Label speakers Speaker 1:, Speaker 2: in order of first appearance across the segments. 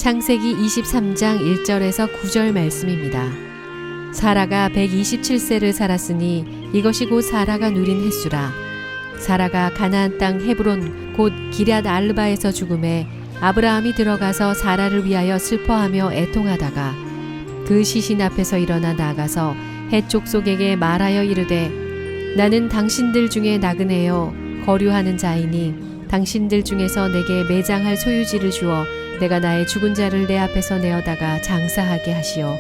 Speaker 1: 창세기 23장 1절에서 9절 말씀입니다. 사라가 127세를 살았으니 이것이 곧 사라가 누린 햇수라. 사라가 가나안 땅 헤브론 곧 기럇 알르바에서 죽음에 아브라함이 들어가서 사라를 위하여 슬퍼하며 애통하다가 그 시신 앞에서 일어나 나아가서 헷 족속에게 말하여 이르되 나는 당신들 중에 나그네요 거류하는 자이니 당신들 중에서 내게 매장할 소유지를 주어 내가 나의 죽은 자를 내 앞에서 내어다가 장사하게 하시오.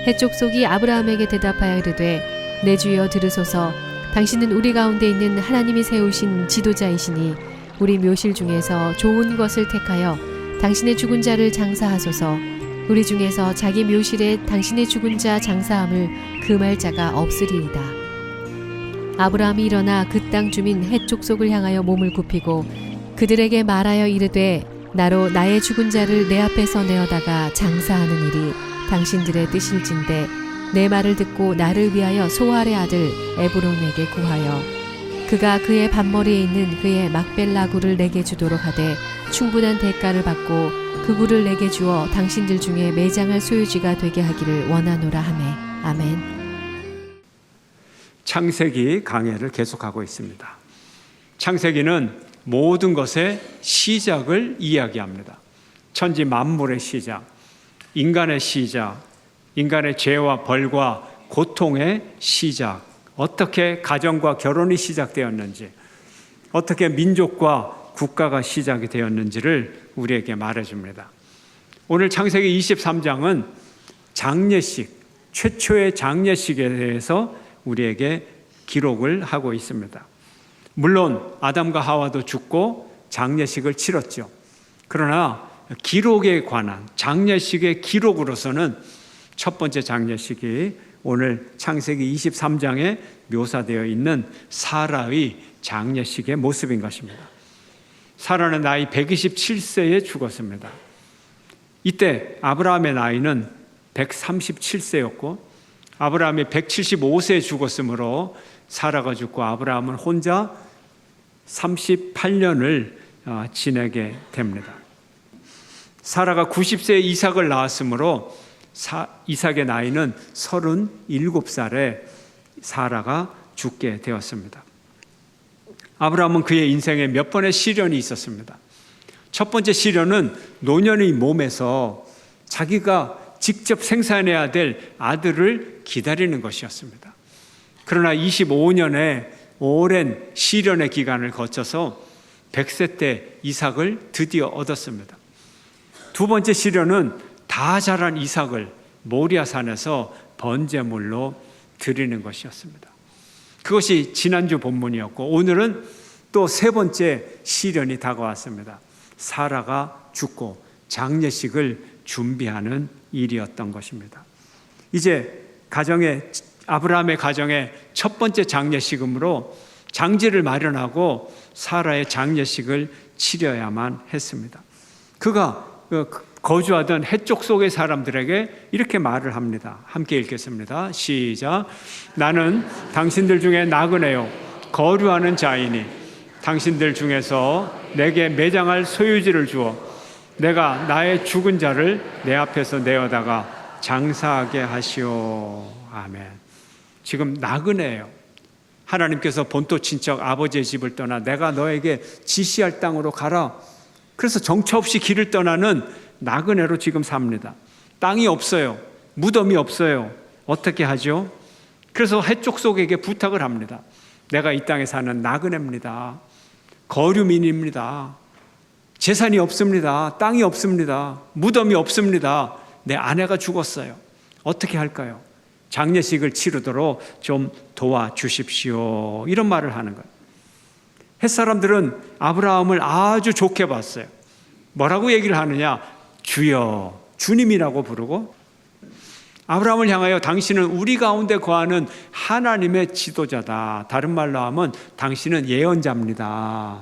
Speaker 1: 헷 족속이 아브라함에게 대답하여 이르되 내 주여 들으소서. 당신은 우리 가운데 있는 하나님이 세우신 지도자이시니 우리 묘실 중에서 좋은 것을 택하여 당신의 죽은 자를 장사하소서. 우리 중에서 자기 묘실에 당신의 죽은 자 장사함을 금할 자가 없으리이다. 아브라함이 일어나 그 땅 주민 헷 족속을 향하여 몸을 굽히고 그들에게 말하여 이르되 나로 나의 죽은 자를 내 앞에서 내어다가 장사하는 일이 당신들의 뜻일진데 내 말을 듣고 나를 위하여 소알의 아들 에브론에게 구하여 그가 그의 밭머리에 있는 그의 막벨라 굴을 내게 주도록 하되 충분한 대가를 받고 그 굴을 내게 주어 당신들 중에 매장할 소유지가 되게 하기를 원하노라 하매. 아멘.
Speaker 2: 창세기 강해를 계속하고 있습니다. 창세기는 모든 것의 시작을 이야기합니다. 천지 만물의 시작, 인간의 시작, 인간의 죄와 벌과 고통의 시작, 어떻게 가정과 결혼이 시작되었는지, 어떻게 민족과 국가가 시작이 되었는지를 우리에게 말해줍니다. 오늘 창세기 23장은 장례식, 최초의 장례식에 대해서 우리에게 기록을 하고 있습니다. 물론 아담과 하와도 죽고 장례식을 치렀죠. 그러나 기록에 관한 장례식의 기록으로서는 첫 번째 장례식이 오늘 창세기 23장에 묘사되어 있는 사라의 장례식의 모습인 것입니다. 사라는 나이 127세에 죽었습니다. 이때 아브라함의 나이는 137세였고 아브라함이 175세에 죽었으므로 사라가 죽고 아브라함은 혼자 38년을 지내게 됩니다. 사라가 90세에 이삭을 낳았으므로 이삭의 나이는 37살에 사라가 죽게 되었습니다. 아브라함은 그의 인생에 몇 번의 시련이 있었습니다. 첫 번째 시련은 노년의 몸에서 자기가 직접 생산해야 될 아들을 기다리는 것이었습니다. 그러나 25년의 오랜 시련의 기간을 거쳐서 100세 때 이삭을 드디어 얻었습니다. 두 번째 시련은 다 자란 이삭을 모리아산에서 번제물로 드리는 것이었습니다. 그것이 지난주 본문이었고 오늘은 또 세 번째 시련이 다가왔습니다. 사라가 죽고 장례식을 준비하는 일이었던 것입니다. 이제 아브라함의 가정의 첫 번째 장례식으로 장지를 마련하고 사라의 장례식을 치러야만 했습니다. 그가 거주하던 헷족 속의 사람들에게 이렇게 말을 합니다. 함께 읽겠습니다. 시작. 나는 당신들 중에 나그네요 거류하는 자이니 당신들 중에서 내게 매장할 소유지를 주어 내가 나의 죽은 자를 내 앞에서 내어다가 장사하게 하시오. 아멘. 지금 나그네예요. 하나님께서 본토 친척 아버지의 집을 떠나 내가 너에게 지시할 땅으로 가라. 그래서 정처 없이 길을 떠나는 나그네로 지금 삽니다. 땅이 없어요. 무덤이 없어요. 어떻게 하죠? 그래서 헷족 속에게 부탁을 합니다. 내가 이 땅에 사는 나그네입니다. 거류민입니다. 재산이 없습니다. 땅이 없습니다. 무덤이 없습니다. 내 아내가 죽었어요. 어떻게 할까요? 장례식을 치르도록 좀 도와주십시오. 이런 말을 하는 거예요. 햇사람들은 아브라함을 아주 좋게 봤어요. 뭐라고 얘기를 하느냐? 주여, 주님이라고 부르고 아브라함을 향하여 당신은 우리 가운데 거하는 하나님의 지도자다. 다른 말로 하면 당신은 예언자입니다.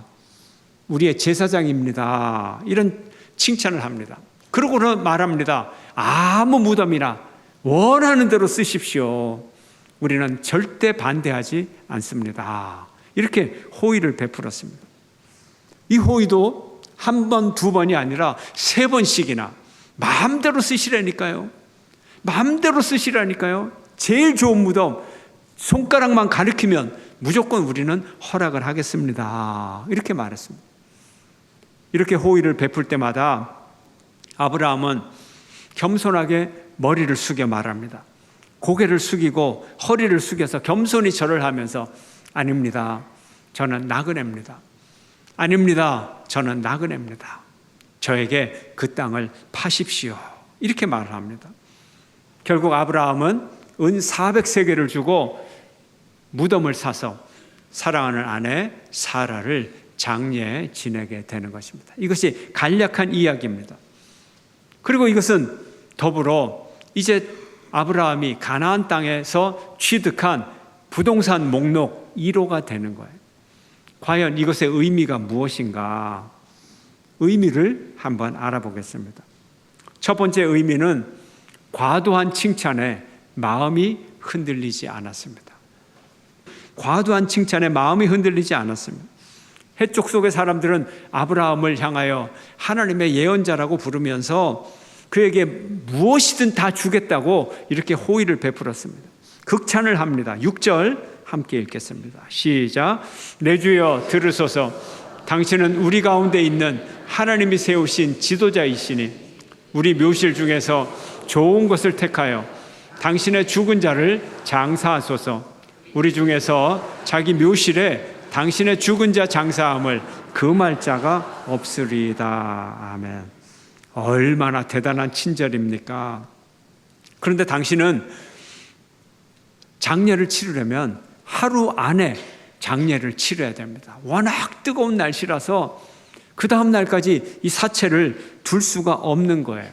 Speaker 2: 우리의 제사장입니다. 이런 칭찬을 합니다. 그러고는 말합니다. 아무 무덤이나 원하는 대로 쓰십시오. 우리는 절대 반대하지 않습니다. 이렇게 호의를 베풀었습니다. 이 호의도 한 번, 두 번이 아니라 세 번씩이나 마음대로 쓰시라니까요. 마음대로 쓰시라니까요. 제일 좋은 무덤, 손가락만 가리키면 무조건 우리는 허락을 하겠습니다. 이렇게 말했습니다. 이렇게 호의를 베풀 때마다 아브라함은 겸손하게 머리를 숙여 말합니다. 고개를 숙이고 허리를 숙여서 겸손히 절을 하면서 아닙니다. 저는 나그네입니다. 아닙니다. 저는 나그네입니다. 저에게 그 땅을 파십시오. 이렇게 말을 합니다. 결국 아브라함은 은 400세겔을 주고 무덤을 사서 사랑하는 아내 사라를 장례에 지내게 되는 것입니다. 이것이 간략한 이야기입니다. 그리고 이것은 더불어 이제 아브라함이 가나안 땅에서 취득한 부동산 목록 1호가 되는 거예요. 과연 이것의 의미가 무엇인가? 의미를 한번 알아보겠습니다. 첫 번째 의미는 과도한 칭찬에 마음이 흔들리지 않았습니다. 과도한 칭찬에 마음이 흔들리지 않았습니다. 해쪽 속의 사람들은 아브라함을 향하여 하나님의 예언자라고 부르면서 그에게 무엇이든 다 주겠다고 이렇게 호의를 베풀었습니다. 극찬을 합니다. 6절 함께 읽겠습니다. 시작. 내 주여 들으소서. 당신은 우리 가운데 있는 하나님이 세우신 지도자이시니 우리 묘실 중에서 좋은 것을 택하여 당신의 죽은 자를 장사하소서. 우리 중에서 자기 묘실에 당신의 죽은 자 장사함을 금할 자가 없으리이다. 아멘. 얼마나 대단한 친절입니까? 그런데 당신은 장례를 치르려면 하루 안에 장례를 치러야 됩니다. 워낙 뜨거운 날씨라서 그 다음 날까지 이 사체를 둘 수가 없는 거예요.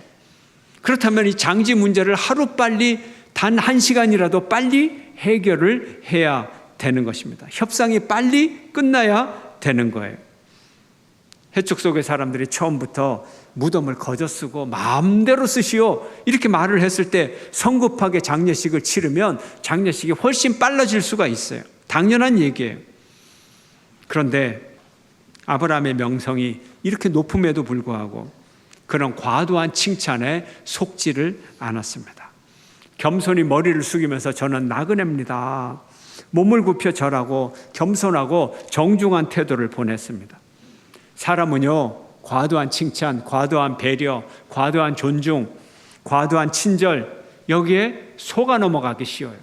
Speaker 2: 그렇다면 이 장지 문제를 하루빨리 단 1시간이라도 빨리 해결을 해야 되는 것입니다. 협상이 빨리 끝나야 되는 거예요. 해축 속의 사람들이 처음부터 무덤을 거저 쓰고 마음대로 쓰시오 이렇게 말을 했을 때 성급하게 장례식을 치르면 장례식이 훨씬 빨라질 수가 있어요. 당연한 얘기예요. 그런데 아브라함의 명성이 이렇게 높음에도 불구하고 그런 과도한 칭찬에 속지를 않았습니다. 겸손히 머리를 숙이면서 저는 나그네입니다. 몸을 굽혀 절하고 겸손하고 정중한 태도를 보냈습니다. 사람은요, 과도한 칭찬, 과도한 배려, 과도한 존중, 과도한 친절, 여기에 속아 넘어가기 쉬워요.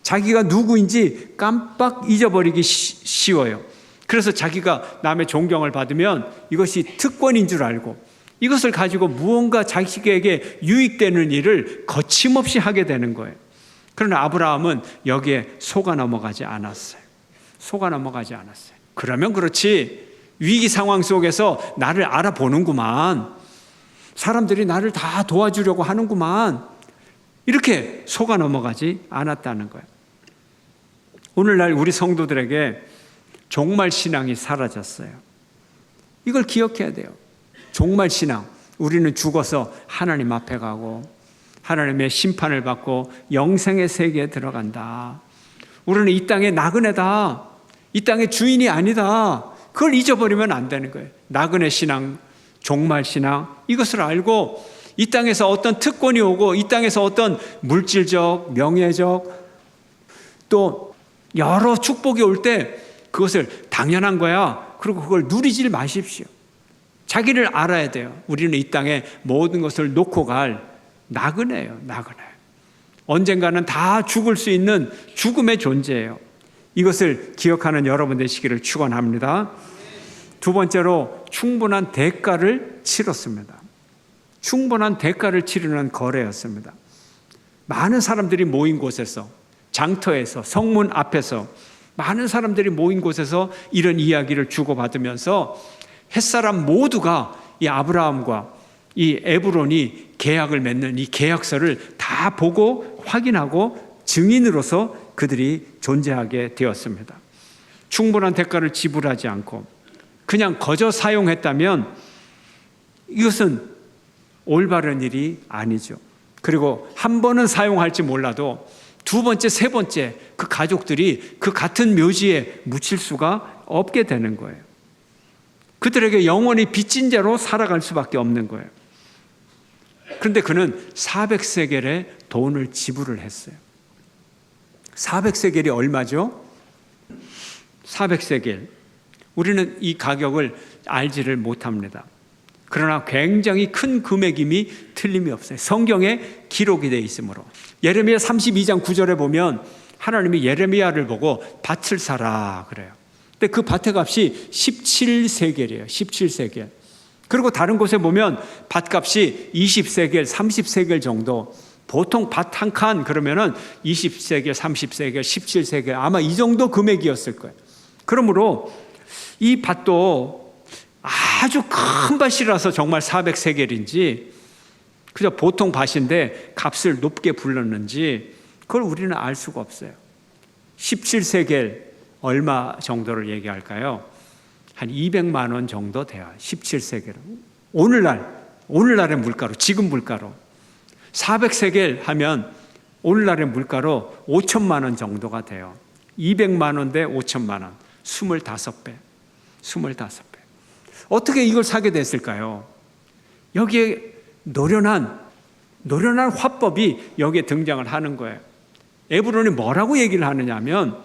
Speaker 2: 자기가 누구인지 깜빡 잊어버리기 쉬워요. 그래서 자기가 남의 존경을 받으면 이것이 특권인 줄 알고 이것을 가지고 무언가 자기에게 유익되는 일을 거침없이 하게 되는 거예요. 그러나 아브라함은 여기에 속아 넘어가지 않았어요. 속아 넘어가지 않았어요. 그러면 그렇지, 위기 상황 속에서 나를 알아보는구만, 사람들이 나를 다 도와주려고 하는구만, 이렇게 속아 넘어가지 않았다는 거예요. 오늘날 우리 성도들에게 종말 신앙이 사라졌어요. 이걸 기억해야 돼요. 종말 신앙, 우리는 죽어서 하나님 앞에 가고 하나님의 심판을 받고 영생의 세계에 들어간다. 우리는 이 땅의 나그네다. 이 땅의 주인이 아니다. 그걸 잊어버리면 안 되는 거예요. 나그네 신앙, 종말 신앙, 이것을 알고 이 땅에서 어떤 특권이 오고 이 땅에서 어떤 물질적, 명예적 또 여러 축복이 올 때 그것을 당연한 거야. 그리고 그걸 누리질 마십시오. 자기를 알아야 돼요. 우리는 이 땅에 모든 것을 놓고 갈 나그네예요. 나그네. 언젠가는 다 죽을 수 있는 죽음의 존재예요. 이것을 기억하는 여러분 되시기를 축원합니다. 두 번째로 충분한 대가를 치렀습니다. 충분한 대가를 치르는 거래였습니다. 많은 사람들이 모인 곳에서, 장터에서, 성문 앞에서 많은 사람들이 모인 곳에서 이런 이야기를 주고받으면서 햇사람 모두가 이 아브라함과 이 에브론이 계약을 맺는 이 계약서를 다 보고 확인하고 증인으로서 그들이 존재하게 되었습니다. 충분한 대가를 지불하지 않고 그냥 거저 사용했다면 이것은 올바른 일이 아니죠. 그리고 한 번은 사용할지 몰라도 두 번째, 세 번째 그 가족들이 그 같은 묘지에 묻힐 수가 없게 되는 거예요. 그들에게 영원히 빚진 자로 살아갈 수밖에 없는 거예요. 그런데 그는 400세겔의 돈을 지불을 했어요. 400세겔이 얼마죠? 400세겔. 우리는 이 가격을 알지를 못합니다. 그러나 굉장히 큰 금액임이 틀림이 없어요. 성경에 기록이 되어 있으므로. 예레미야 32장 9절에 보면 하나님이 예레미야를 보고 밭을 사라 그래요. 근데 그 밭의 값이 17세겔이에요. 17세겔. 그리고 다른 곳에 보면 밭값이 20세겔, 30세겔 정도. 보통 밭 한 칸 그러면은 20세겔, 30세겔, 17세겔 아마 이 정도 금액이었을 거예요. 그러므로 이 밭도 아주 큰 밭이라서 정말 400세겔인지 그저 보통 밭인데 값을 높게 불렀는지 그걸 우리는 알 수가 없어요. 17세겔 얼마 정도를 얘기할까요? 한 200만 원 정도 돼요. 17세겔. 오늘날의 물가로, 지금 물가로. 400세겔 하면 오늘날의 물가로 5천만 원 정도가 돼요. 200만 원 대 5천만 원. 25배. 25배. 어떻게 이걸 사게 됐을까요? 여기에 노련한 화법이 여기에 등장을 하는 거예요. 에브론이 뭐라고 얘기를 하느냐 하면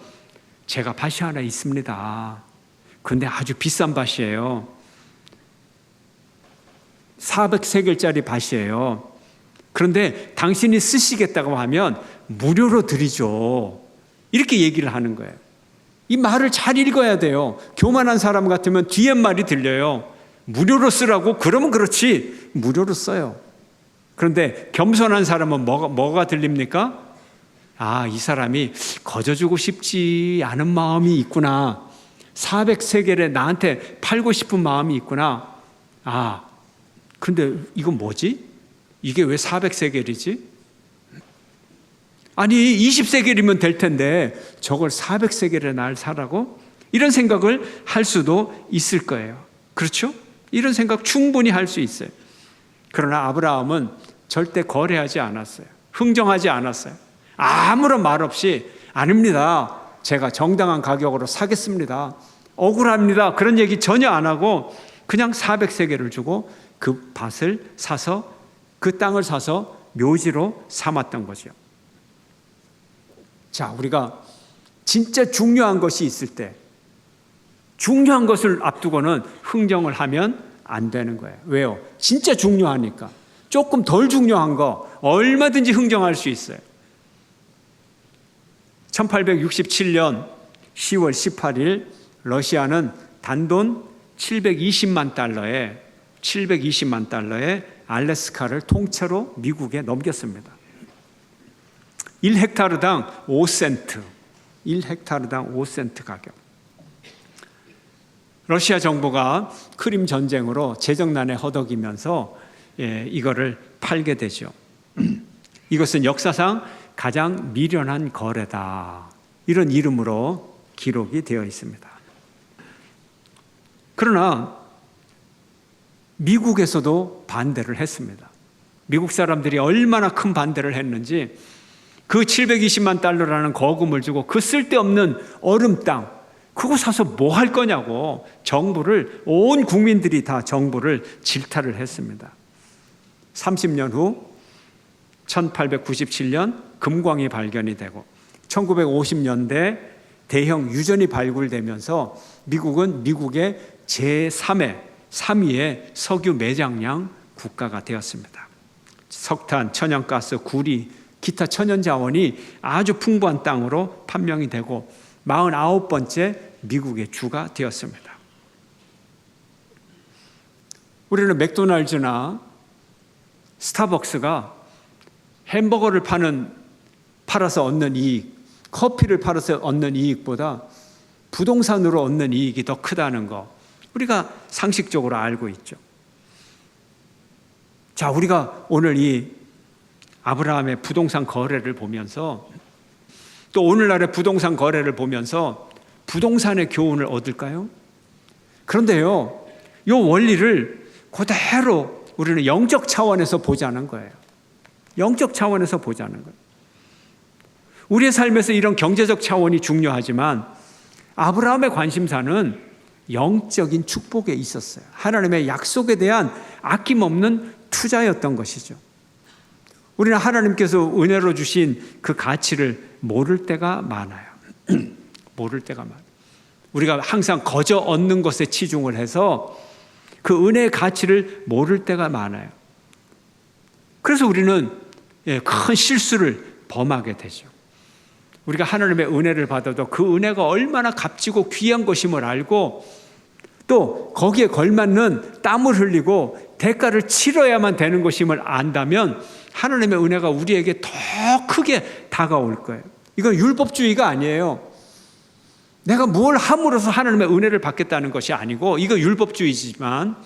Speaker 2: 제가 밭이 하나 있습니다. 근데 아주 비싼 밭이에요. 400세겔짜리 밭이에요. 그런데 당신이 쓰시겠다고 하면 무료로 드리죠. 이렇게 얘기를 하는 거예요. 이 말을 잘 읽어야 돼요. 교만한 사람 같으면 뒤에 말이 들려요. 무료로 쓰라고? 그러면 그렇지. 무료로 써요. 그런데 겸손한 사람은 뭐가 들립니까? 아, 이 사람이 거저주고 싶지 않은 마음이 있구나. 400세겔에 나한테 팔고 싶은 마음이 있구나. 아, 근데 이건 뭐지? 이게 왜 400세겔이지? 아니 20세겔이면 될 텐데 저걸 400세겔에 날 사라고? 이런 생각을 할 수도 있을 거예요. 그렇죠? 이런 생각 충분히 할 수 있어요. 그러나 아브라함은 절대 거래하지 않았어요. 흥정하지 않았어요. 아무런 말 없이 아닙니다. 제가 정당한 가격으로 사겠습니다. 억울합니다. 그런 얘기 전혀 안 하고 그냥 400세겔을 주고 그 밭을 사서 그 땅을 사서 묘지로 삼았던 거죠. 자, 우리가 진짜 중요한 것이 있을 때 중요한 것을 앞두고는 흥정을 하면 안 되는 거예요. 왜요? 진짜 중요하니까. 조금 덜 중요한 거 얼마든지 흥정할 수 있어요. 1867년 10월 18일 러시아는 단돈 720만 달러에 알래스카를 통째로 미국에 넘겼습니다. 1헥타르당 5센트. 1헥타르당 5센트 가격. 러시아 정부가 크림 전쟁으로 재정난에 허덕이면서 이거를 팔게 되죠. 이것은 역사상 가장 미련한 거래다. 이런 이름으로 기록이 되어 있습니다. 그러나 미국에서도 반대를 했습니다. 미국 사람들이 얼마나 큰 반대를 했는지 그 720만 달러라는 거금을 주고 그 쓸데없는 얼음 땅 그거 사서 뭐 할 거냐고 온 국민들이 다 정부를 질타를 했습니다. 30년 후 1897년 금광이 발견이 되고 1950년대 대형 유전이 발굴되면서 미국은 미국의 제3위의 석유 매장량 국가가 되었습니다. 석탄, 천연가스, 구리, 기타 천연자원이 아주 풍부한 땅으로 판명이 되고 49번째 미국의 주가 되었습니다. 우리는 맥도날드나 스타벅스가 햄버거를 팔아서 얻는 이익, 커피를 팔아서 얻는 이익보다 부동산으로 얻는 이익이 더 크다는 거 우리가 상식적으로 알고 있죠. 자, 우리가 오늘 이 아브라함의 부동산 거래를 보면서 또 오늘날의 부동산 거래를 보면서 부동산의 교훈을 얻을까요? 그런데요, 이 원리를 그대로 우리는 영적 차원에서 보자는 거예요. 영적 차원에서 보자는 거예요. 우리의 삶에서 이런 경제적 차원이 중요하지만 아브라함의 관심사는 영적인 축복에 있었어요. 하나님의 약속에 대한 아낌없는 투자였던 것이죠. 우리는 하나님께서 은혜로 주신 그 가치를 모를 때가 많아요. 모를 때가 많아요. 우리가 항상 거저 얻는 것에 치중을 해서 그 은혜의 가치를 모를 때가 많아요. 그래서 우리는 큰 실수를 범하게 되죠. 우리가 하나님의 은혜를 받아도 그 은혜가 얼마나 값지고 귀한 것임을 알고 또 거기에 걸맞는 땀을 흘리고 대가를 치러야만 되는 것임을 안다면 하나님의 은혜가 우리에게 더 크게 다가올 거예요. 이건 율법주의가 아니에요. 내가 뭘 함으로써 하나님의 은혜를 받겠다는 것이 아니고 이거 율법주의지만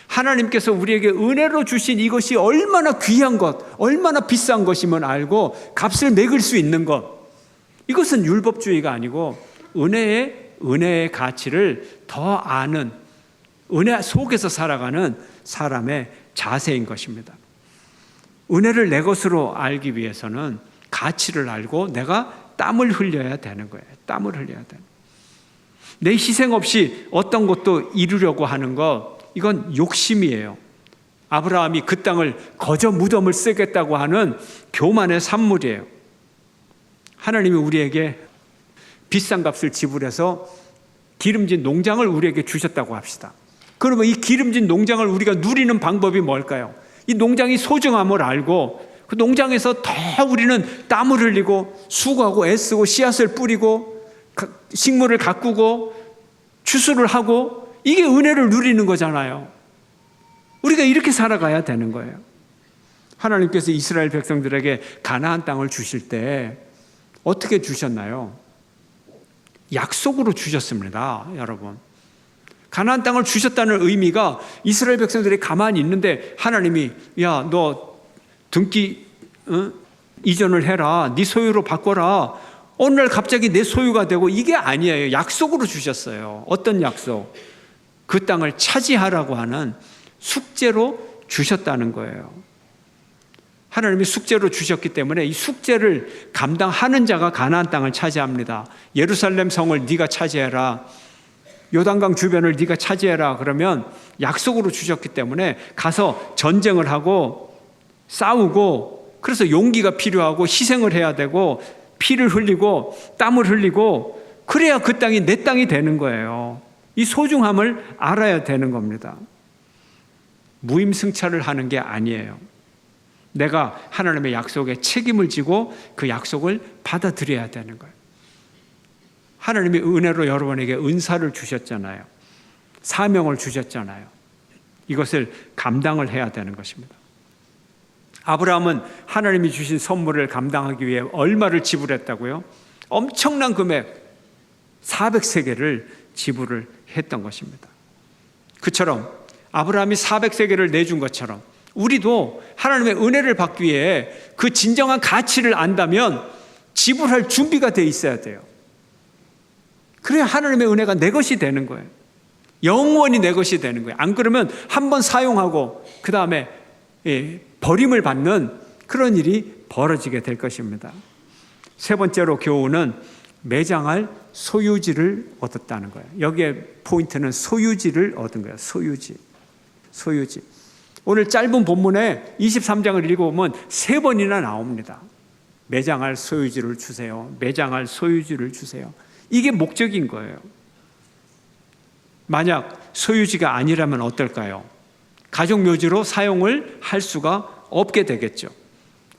Speaker 2: 하나님께서 우리에게 은혜로 주신 이것이 얼마나 귀한 것, 얼마나 비싼 것임을 알고 값을 매길 수 있는 것, 이것은 율법주의가 아니고 은혜의 가치를 더 아는, 은혜 속에서 살아가는 사람의 자세인 것입니다. 은혜를 내 것으로 알기 위해서는 가치를 알고 내가 땀을 흘려야 되는 거예요. 땀을 흘려야 되는 거예요. 내 희생 없이 어떤 것도 이루려고 하는 것, 이건 욕심이에요. 아브라함이 그 땅을 거저 무덤을 쓰겠다고 하는 교만의 산물이에요. 하나님이 우리에게 비싼 값을 지불해서 기름진 농장을 우리에게 주셨다고 합시다. 그러면 이 기름진 농장을 우리가 누리는 방법이 뭘까요? 이 농장이 소중함을 알고 그 농장에서 더 우리는 땀을 흘리고 수고하고 애쓰고 씨앗을 뿌리고 식물을 가꾸고 추수를 하고 이게 은혜를 누리는 거잖아요. 우리가 이렇게 살아가야 되는 거예요. 하나님께서 이스라엘 백성들에게 가나안 땅을 주실 때 어떻게 주셨나요? 약속으로 주셨습니다, 여러분. 가나안 땅을 주셨다는 의미가 이스라엘 백성들이 가만히 있는데 하나님이 야, 너 등기 이전을 해라, 네 소유로 바꿔라. 어느 날 갑자기 내 소유가 되고 이게 아니에요. 약속으로 주셨어요. 어떤 약속? 그 땅을 차지하라고 하는 숙제로 주셨다는 거예요. 하나님이 숙제로 주셨기 때문에 이 숙제를 감당하는 자가 가나안 땅을 차지합니다. 예루살렘 성을 네가 차지해라. 요단강 주변을 네가 차지해라. 그러면 약속으로 주셨기 때문에 가서 전쟁을 하고 싸우고 그래서 용기가 필요하고 희생을 해야 되고 피를 흘리고 땀을 흘리고 그래야 그 땅이 내 땅이 되는 거예요. 이 소중함을 알아야 되는 겁니다. 무임승차를 하는 게 아니에요. 내가 하나님의 약속에 책임을 지고 그 약속을 받아들여야 되는 거예요. 하나님이 은혜로 여러분에게 은사를 주셨잖아요. 사명을 주셨잖아요. 이것을 감당을 해야 되는 것입니다. 아브라함은 하나님이 주신 선물을 감당하기 위해 얼마를 지불했다고요? 엄청난 금액 400세겔을 지불을 했던 것입니다. 그처럼 아브라함이 400세겔을 내준 것처럼 우리도 하나님의 은혜를 받기 위해 그 진정한 가치를 안다면 지불할 준비가 돼 있어야 돼요. 그래야 하나님의 은혜가 내 것이 되는 거예요. 영원히 내 것이 되는 거예요. 안 그러면 한번 사용하고 그 다음에 버림을 받는 그런 일이 벌어지게 될 것입니다. 세 번째로 교훈은 매장할 소유지를 얻었다는 거예요. 여기에 포인트는 소유지를 얻은 거예요. 소유지. 오늘 짧은 본문에 23장을 읽어보면 3번이나 나옵니다. 매장할 소유지를 주세요. 매장할 소유지를 주세요. 이게 목적인 거예요. 만약 소유지가 아니라면 어떨까요? 가족묘지로 사용을 할 수가 없게 되겠죠.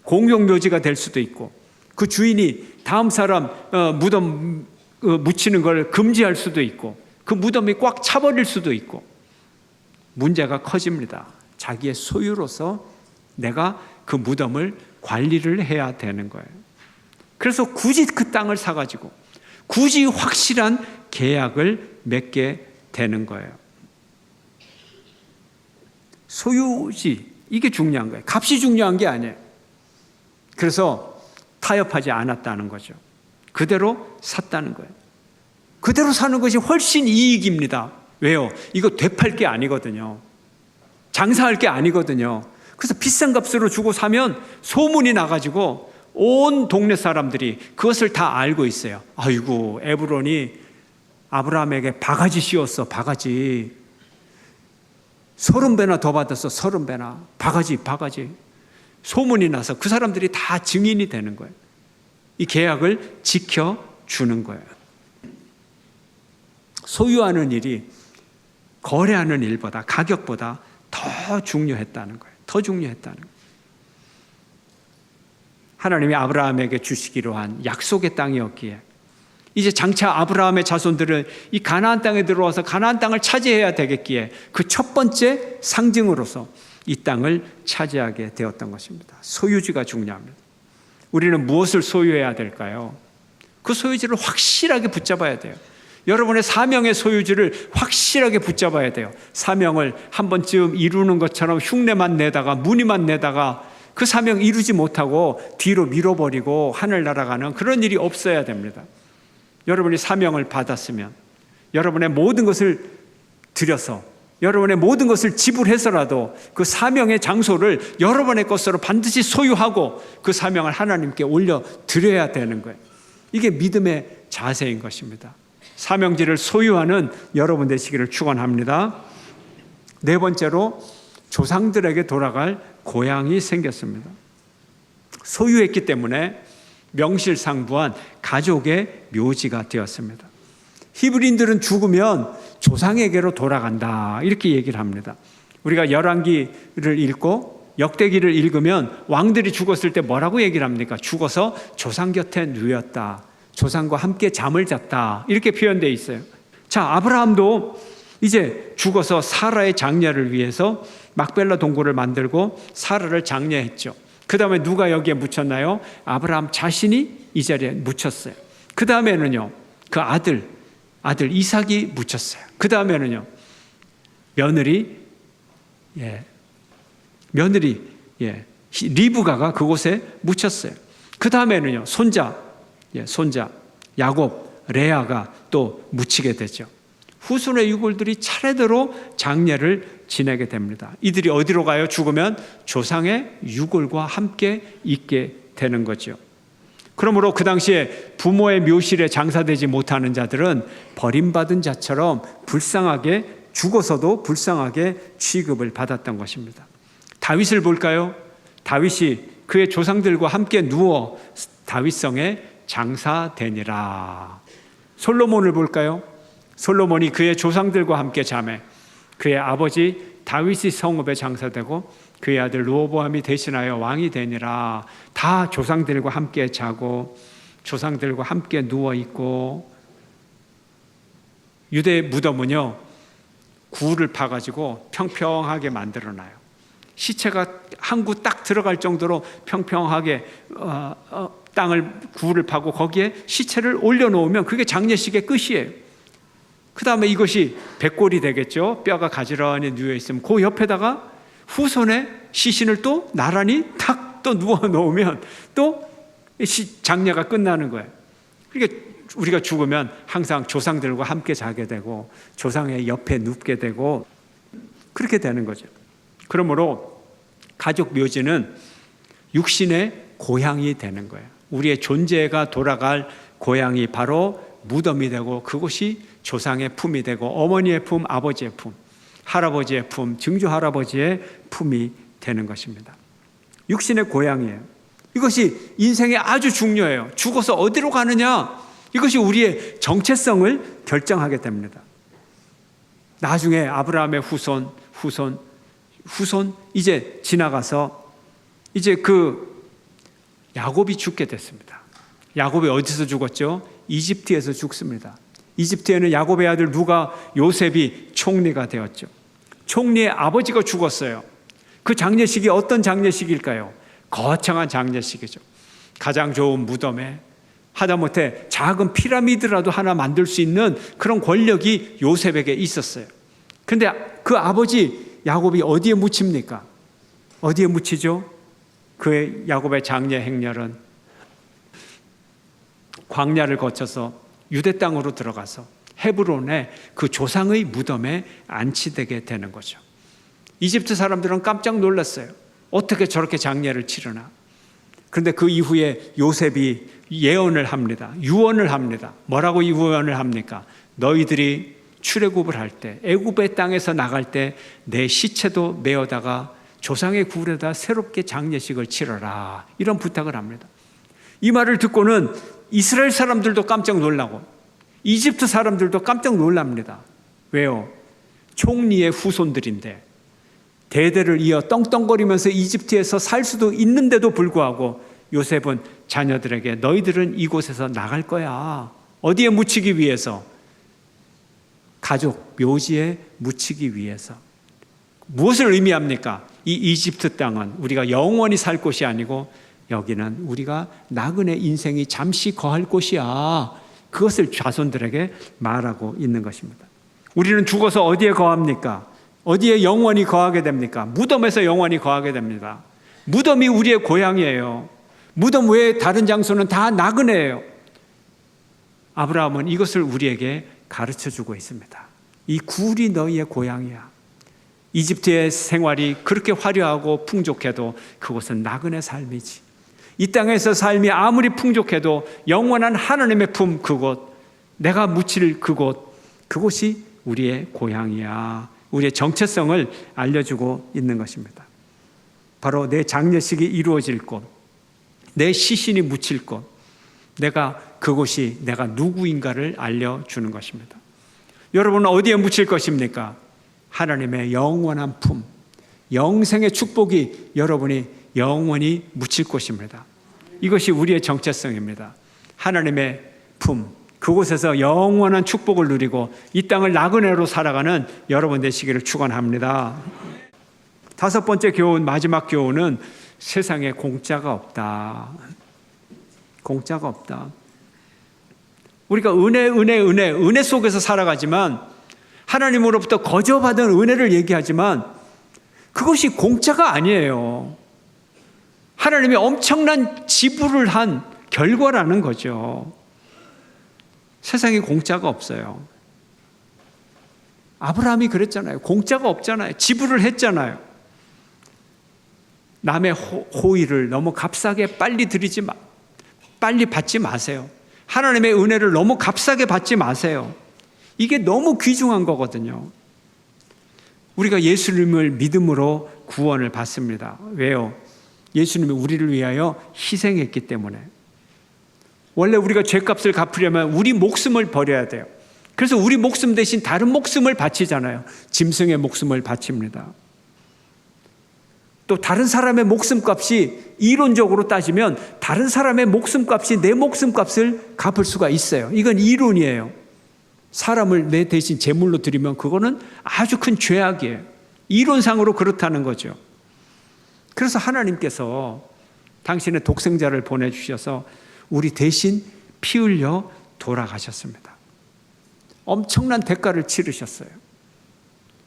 Speaker 2: 공용묘지가 될 수도 있고 그 주인이 다음 사람 무덤 묻히는 걸 금지할 수도 있고 그 무덤이 꽉 차버릴 수도 있고 문제가 커집니다. 자기의 소유로서 내가 그 무덤을 관리를 해야 되는 거예요. 그래서 굳이 그 땅을 사가지고 굳이 확실한 계약을 맺게 되는 거예요. 소유지, 이게 중요한 거예요. 값이 중요한 게 아니에요. 그래서 타협하지 않았다는 거죠. 그대로 샀다는 거예요. 그대로 사는 것이 훨씬 이익입니다. 왜요? 이거 되팔 게 아니거든요. 장사할 게 아니거든요. 그래서 비싼 값으로 주고 사면 소문이 나가지고 온 동네 사람들이 그것을 다 알고 있어요. 아이고, 에브론이 아브라함에게 바가지 씌웠어. 바가지 30배나 더 받았어. 30배나 바가지. 소문이 나서 그 사람들이 다 증인이 되는 거예요. 이 계약을 지켜주는 거예요. 소유하는 일이 거래하는 일보다, 가격보다 더 중요했다는 거예요. 더 중요했다는 거예요. 하나님이 아브라함에게 주시기로 한 약속의 땅이었기에 이제 장차 아브라함의 자손들은 이 가나안 땅에 들어와서 가나안 땅을 차지해야 되겠기에 그 첫 번째 상징으로서 이 땅을 차지하게 되었던 것입니다. 소유지가 중요합니다. 우리는 무엇을 소유해야 될까요? 그 소유지를 확실하게 붙잡아야 돼요. 여러분의 사명의 소유지를 확실하게 붙잡아야 돼요. 사명을 한 번쯤 이루는 것처럼 흉내만 내다가 무늬만 내다가 그 사명 이루지 못하고 뒤로 밀어버리고 하늘 날아가는 그런 일이 없어야 됩니다. 여러분이 사명을 받았으면 여러분의 모든 것을 들여서 여러분의 모든 것을 지불해서라도 그 사명의 장소를 여러분의 것으로 반드시 소유하고 그 사명을 하나님께 올려드려야 되는 거예요. 이게 믿음의 자세인 것입니다. 사명지를 소유하는 여러분 되시기를 축원합니다. 네 번째로 조상들에게 돌아갈 고향이 생겼습니다. 소유했기 때문에 명실상부한 가족의 묘지가 되었습니다. 히브리인들은 죽으면 조상에게로 돌아간다 이렇게 얘기를 합니다. 우리가 열왕기를 읽고 역대기를 읽으면 왕들이 죽었을 때 뭐라고 얘기를 합니까? 죽어서 조상 곁에 누웠다. 조상과 함께 잠을 잤다. 이렇게 표현되어 있어요. 자, 아브라함도 이제 죽어서 사라의 장녀를 위해서 막벨라 동굴을 만들고 사라를 장려했죠. 그 다음에 누가 여기에 묻혔나요? 아브라함 자신이 이 자리에 묻혔어요. 그 다음에는요, 그 아들 이삭이 묻혔어요. 그 다음에는요, 며느리 리브가가 그곳에 묻혔어요. 그 다음에는요, 손자 야곱, 레아가 또 묻히게 되죠. 후손의 유골들이 차례대로 장례를 지내게 됩니다. 이들이 어디로 가요? 죽으면 조상의 유골과 함께 있게 되는 거죠. 그러므로 그 당시에 부모의 묘실에 장사되지 못하는 자들은 버림받은 자처럼 불쌍하게 죽어서도 불쌍하게 취급을 받았던 것입니다. 다윗을 볼까요? 다윗이 그의 조상들과 함께 누워 다윗성에 장사되니라. 솔로몬을 볼까요? 솔로몬이 그의 조상들과 함께 자매 그의 아버지 다윗이 성읍에 장사되고 그의 아들 르호보암이 대신하여 왕이 되니라. 다 조상들과 함께 자고 조상들과 함께 누워있고, 유대 무덤은요 굴을 파가지고 평평하게 만들어놔요. 시체가 한 구 딱 들어갈 정도로 평평하게 땅을 굴을 파고 거기에 시체를 올려놓으면 그게 장례식의 끝이에요. 그 다음에 이것이 백골이 되겠죠. 뼈가 가지런히 누워있으면 그 옆에다가 후손의 시신을 또 나란히 탁 또 누워놓으면 또 장례가 끝나는 거예요. 그러니까 우리가 죽으면 항상 조상들과 함께 자게 되고 조상의 옆에 눕게 되고 그렇게 되는 거죠. 그러므로 가족 묘지는 육신의 고향이 되는 거예요. 우리의 존재가 돌아갈 고향이 바로 무덤이 되고 그곳이 조상의 품이 되고 어머니의 품, 아버지의 품, 할아버지의 품, 증조 할아버지의 품이 되는 것입니다. 육신의 고향이에요. 이것이 인생에 아주 중요해요. 죽어서 어디로 가느냐, 이것이 우리의 정체성을 결정하게 됩니다. 나중에 아브라함의 후손 이제 지나가서 이제 그 야곱이 죽게 됐습니다. 야곱이 어디서 죽었죠? 이집트에서 죽습니다. 이집트에는 야곱의 아들 누가 요셉이 총리가 되었죠. 총리의 아버지가 죽었어요. 그 장례식이 어떤 장례식일까요? 거창한 장례식이죠. 가장 좋은 무덤에 하다못해 작은 피라미드라도 하나 만들 수 있는 그런 권력이 요셉에게 있었어요. 근데 그 아버지 야곱이 어디에 묻힙니까? 어디에 묻히죠? 그의 야곱의 장례 행렬은 광야를 거쳐서 유대 땅으로 들어가서 헤브론의 그 조상의 무덤에 안치되게 되는 거죠. 이집트 사람들은 깜짝 놀랐어요. 어떻게 저렇게 장례를 치르나. 그런데 그 이후에 요셉이 예언을 합니다. 유언을 합니다. 뭐라고 유언을 합니까? 너희들이 출애굽을 할 때, 애굽의 땅에서 나갈 때 내 시체도 메어다가 조상의 굴에다 새롭게 장례식을 치러라. 이런 부탁을 합니다. 이 말을 듣고는 이스라엘 사람들도 깜짝 놀라고 이집트 사람들도 깜짝 놀랍니다. 왜요? 총리의 후손들인데 대대를 이어 떵떵거리면서 이집트에서 살 수도 있는데도 불구하고 요셉은 자녀들에게 너희들은 이곳에서 나갈 거야. 어디에 묻히기 위해서? 가족 묘지에 묻히기 위해서. 무엇을 의미합니까? 이 이집트 땅은 우리가 영원히 살 곳이 아니고 여기는 우리가 나그네 인생이 잠시 거할 곳이야. 그것을 자손들에게 말하고 있는 것입니다. 우리는 죽어서 어디에 거합니까? 어디에 영원히 거하게 됩니까? 무덤에서 영원히 거하게 됩니다. 무덤이 우리의 고향이에요. 무덤 외에 다른 장소는 다 나그네예요. 아브라함은 이것을 우리에게 가르쳐주고 있습니다. 이 굴이 너희의 고향이야. 이집트의 생활이 그렇게 화려하고 풍족해도 그곳은 나그네 삶이지. 이 땅에서 삶이 아무리 풍족해도 영원한 하나님의 품 그곳, 내가 묻힐 그곳이 우리의 고향이야. 우리의 정체성을 알려주고 있는 것입니다. 바로 내 장례식이 이루어질 곳, 내 시신이 묻힐 곳, 그곳이 내가 누구인가를 알려주는 것입니다. 여러분은 어디에 묻힐 것입니까? 하나님의 영원한 품, 영생의 축복이 여러분이 영원히 묻힐 곳입니다. 이것이 우리의 정체성입니다. 하나님의 품, 그곳에서 영원한 축복을 누리고 이 땅을 나그네로 살아가는 여러분 되시기를 축원합니다. 다섯 번째 교훈, 마지막 교훈은 세상에 공짜가 없다. 공짜가 없다. 우리가 은혜 속에서 살아가지만 하나님으로부터 거저받은 은혜를 얘기하지만 그것이 공짜가 아니에요. 하나님이 엄청난 지불을 한 결과라는 거죠. 세상에 공짜가 없어요. 아브라함이 그랬잖아요. 공짜가 없잖아요. 지불을 했잖아요. 남의 호의를 너무 값싸게 빨리 받지 마세요. 하나님의 은혜를 너무 값싸게 받지 마세요. 이게 너무 귀중한 거거든요. 우리가 예수님을 믿음으로 구원을 받습니다. 왜요? 예수님이 우리를 위하여 희생했기 때문에. 원래 우리가 죄값을 갚으려면 우리 목숨을 버려야 돼요. 그래서 우리 목숨 대신 다른 목숨을 바치잖아요. 짐승의 목숨을 바칩니다. 또 다른 사람의 목숨값이 이론적으로 따지면 다른 사람의 목숨값이 내 목숨값을 갚을 수가 있어요. 이건 이론이에요. 사람을 내 대신 제물로 드리면 그거는 아주 큰 죄악이에요. 이론상으로 그렇다는 거죠. 그래서 하나님께서 당신의 독생자를 보내주셔서 우리 대신 피 흘려 돌아가셨습니다. 엄청난 대가를 치르셨어요.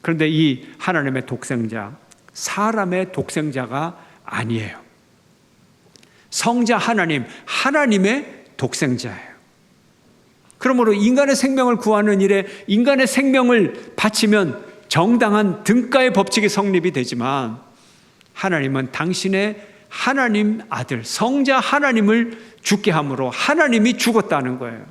Speaker 2: 그런데 이 하나님의 독생자, 사람의 독생자가 아니에요. 성자 하나님, 하나님의 독생자예요. 그러므로 인간의 생명을 구하는 일에 인간의 생명을 바치면 정당한 등가의 법칙이 성립이 되지만 하나님은 당신의 하나님 아들, 성자 하나님을 죽게 함으로 하나님이 죽었다는 거예요.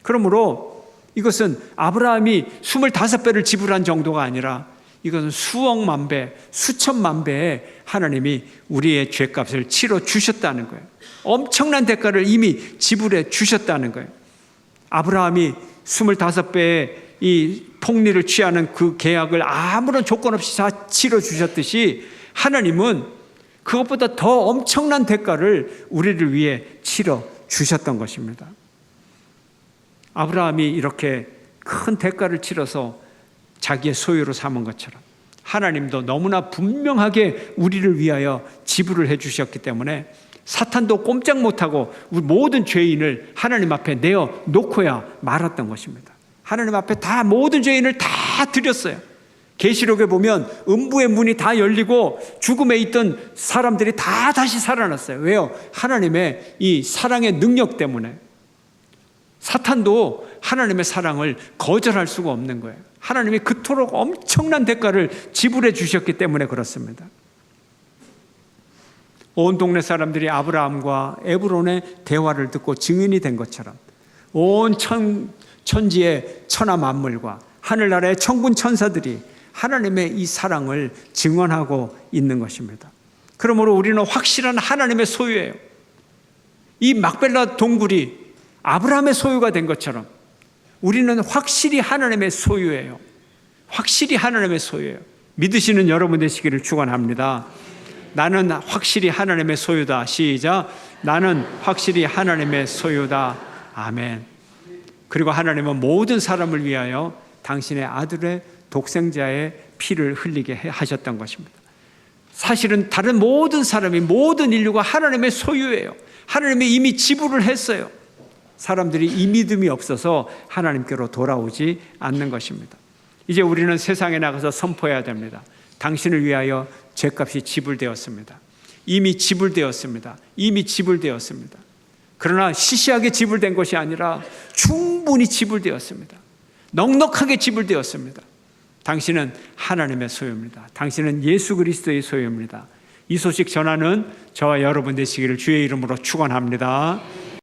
Speaker 2: 그러므로 이것은 아브라함이 25배를 지불한 정도가 아니라 이것은 수억만 배, 수천만 배의 하나님이 우리의 죄값을 치러 주셨다는 거예요. 엄청난 대가를 이미 지불해 주셨다는 거예요. 아브라함이 25배의 이 폭리를 취하는 그 계약을 아무런 조건 없이 다 치러 주셨듯이 하나님은 그것보다 더 엄청난 대가를 우리를 위해 치러 주셨던 것입니다. 아브라함이 이렇게 큰 대가를 치러서 자기의 소유로 삼은 것처럼 하나님도 너무나 분명하게 우리를 위하여 지불을 해 주셨기 때문에 사탄도 꼼짝 못하고 우리 모든 죄인을 하나님 앞에 내어 놓고야 말았던 것입니다. 하나님 앞에 다 모든 죄인을 다 드렸어요. 계시록에 보면 음부의 문이 다 열리고 죽음에 있던 사람들이 다 다시 살아났어요. 왜요? 하나님의 이 사랑의 능력 때문에. 사탄도 하나님의 사랑을 거절할 수가 없는 거예요. 하나님이 그토록 엄청난 대가를 지불해 주셨기 때문에 그렇습니다. 온 동네 사람들이 아브라함과 에브론의 대화를 듣고 증인이 된 것처럼 온 천지의 천하 만물과 하늘나라의 천군 천사들이 하나님의 이 사랑을 증언하고 있는 것입니다. 그러므로 우리는 확실한 하나님의 소유예요. 이 막벨라 동굴이 아브라함의 소유가 된 것처럼 우리는 확실히 하나님의 소유예요. 확실히 하나님의 소유예요. 믿으시는 여러분 되시기를 축원합니다. 나는 확실히 하나님의 소유다. 시작. 나는 확실히 하나님의 소유다. 아멘. 그리고 하나님은 모든 사람을 위하여 당신의 아들의 독생자의 피를 흘리게 하셨던 것입니다. 사실은 다른 모든 사람이, 모든 인류가 하나님의 소유예요. 하나님이 이미 지불을 했어요. 사람들이 이 믿음이 없어서 하나님께로 돌아오지 않는 것입니다. 이제 우리는 세상에 나가서 선포해야 됩니다. 당신을 위하여 죄값이 지불되었습니다. 이미 지불되었습니다. 이미 지불되었습니다. 그러나 시시하게 지불된 것이 아니라 충분히 지불되었습니다. 넉넉하게 지불되었습니다. 당신은 하나님의 소유입니다. 당신은 예수 그리스도의 소유입니다. 이 소식 전하는 저와 여러분 되시기를 주의 이름으로 축원합니다.